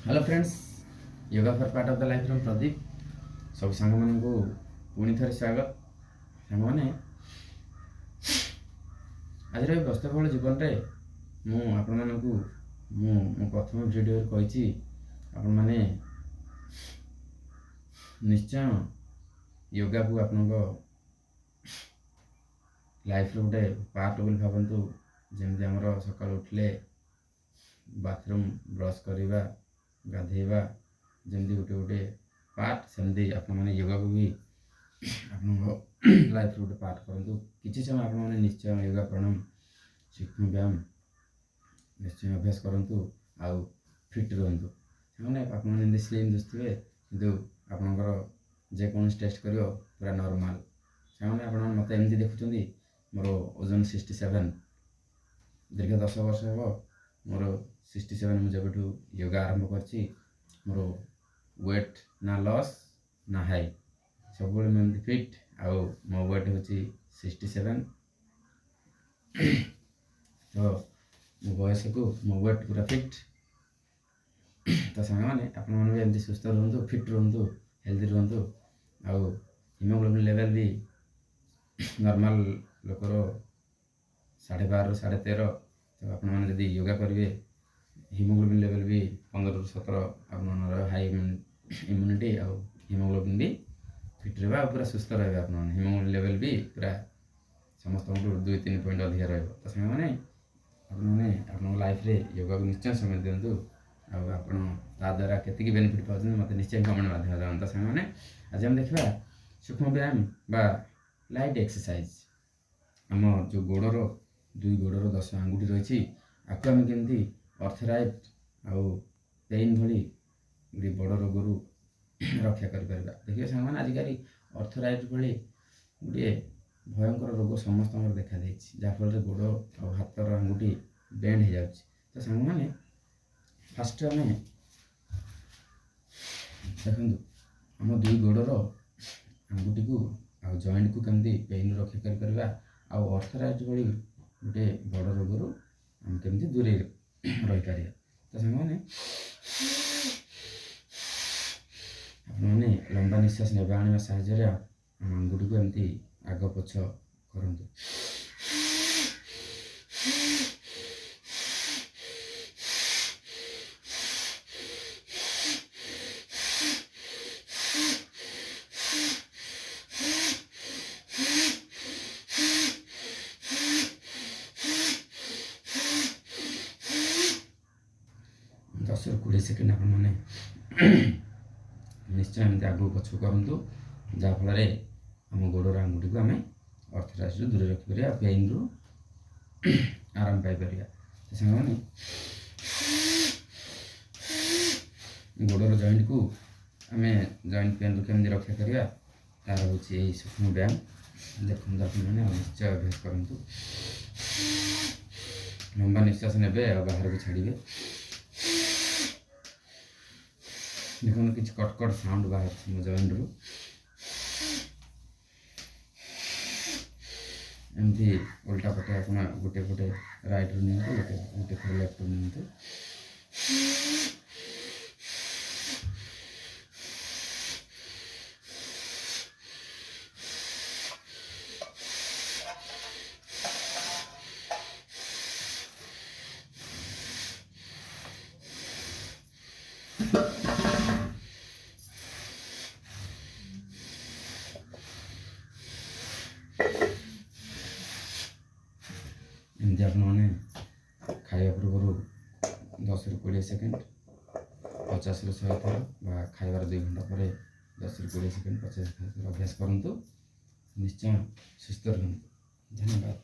Hello friends, yoga for part of the life from Pradeep. सब सांग मानू पुणी थे स्वागत। सांग मैंने आज व्यस्तबहुल जीवन में आपण मानू प्रथम भिडियो कही आपण मैंने निश्चय योगा को आपण लाइफ गोटे पार्ट बोली भावतु। जमी आमर सका उठले बाथरूम ब्रश करवा गाधेवा जमी गोटे गोटे पार्ट सेमती आपने योगा को भी आप लाइफ गोटे पार्ट करूँ। किसी समय आपने निश्चय योगा प्राणायाम सूक्ष्म व्यायाम निश्चय अभ्यास करूँ। आउ फिट रुहतु से आपने स्लिम दिखुए कि आपंकर जेको टेस्ट कर पूरा नॉर्मल से मत एमती देखुं। मोर ओजन 67 दीर्घ 10 वर्ष हम मोर 67 मुझे योगा आरंभ कर मोर वेट ना लॉस ना हाई सब मैं फिट आउ मो वेट हूँ 67। तो मो बयस को मो वेट पूरा फिट। तो सांग मैंने आप सुस्थ रुहतु फिट रुहतु हेल्दी रुहतु। आउ हिमोग्लोबिन लेवल भी नॉर्मल लोकर 12.5 13.5। तो आप योगा करेंगे हिमोग्लोबिन लेवल भी 15 ରୁ 17 आप हाई इम्यूनिटी आउ हिमोग्लोबिन भी फिट रहा पूरा सुस्थ रहे। आप हिमोग्लोबिन लेवल भी पूरा समस्त 2-3 पॉइंट अधिक रहा। तो सांग मैंने आप लाइफ रे योगा को निश्चय समय दिंतु। आप द्वारा के बेनिफिट पाते मत निश्चय कमेंट माध्यम जानते। तो सांग मैंने आज हम देखा सूक्ष्म व्यायाम बा लाइट एक्सरसाइज। आम जो गोड़र 2 गोड़र 10 आंगुठी रही आपको आम केमती अर्थराइट आउ पेन भली गोटे बड़ रोगरू रक्षा कर देखिए सांग मैंने आजिकल अर्थराइट भली गोटे भयंकर रोग समस्त देखा जहाँफल गोड़ और हाथर आंगुठी बेंड हो जाए। तो सांग मैंने फास्ट आम देखु आम 2 गोड़र आंगुठी को आ जॉइंट को केमती पेन रक्षा कर अर्थराइट भली गोटे बड़ रोगरू आम केमती दूरे रही पार। तो सांग मैंने लंबा निश्वास ने आने साहाय्य आंगुठी को एमती आग पछ करूँ। दस रु 20 सेकेंड आपने निश्चय एमती आगू पछू करूँ जहाँफल आम गोड़र आंगुठी को आम अर्थराइट दूर रखिपर पेन रु आराम पाइपर। तो सांग मैंने गोड़र जॉइंट को आम जॉइंट पेन रु केमती रक्षा करवा तार हूँ यही सूक्ष्म व्यायाम देखते आपने निश्चय अभ्यास करूँ। लंबा निश्वास ने बाहर को छाड़े देखो कि कटकट साउंड बाहर मो जॉइंट रु एमती उल्टा पटे आप गोटे पटे राइट रु नि गोटे थर लेफ्ट रु नि। एमती आपने खाया पूर्व 10 ରୁ 20 सेकेंड 50 ରୁ 100 थर खाइबार 2 घंटा पर 10 ରୁ 20 सेकेंड 50 थर अभ्यास करूँ। निश्चय सुस्थ रुहतु। धन्यवाद।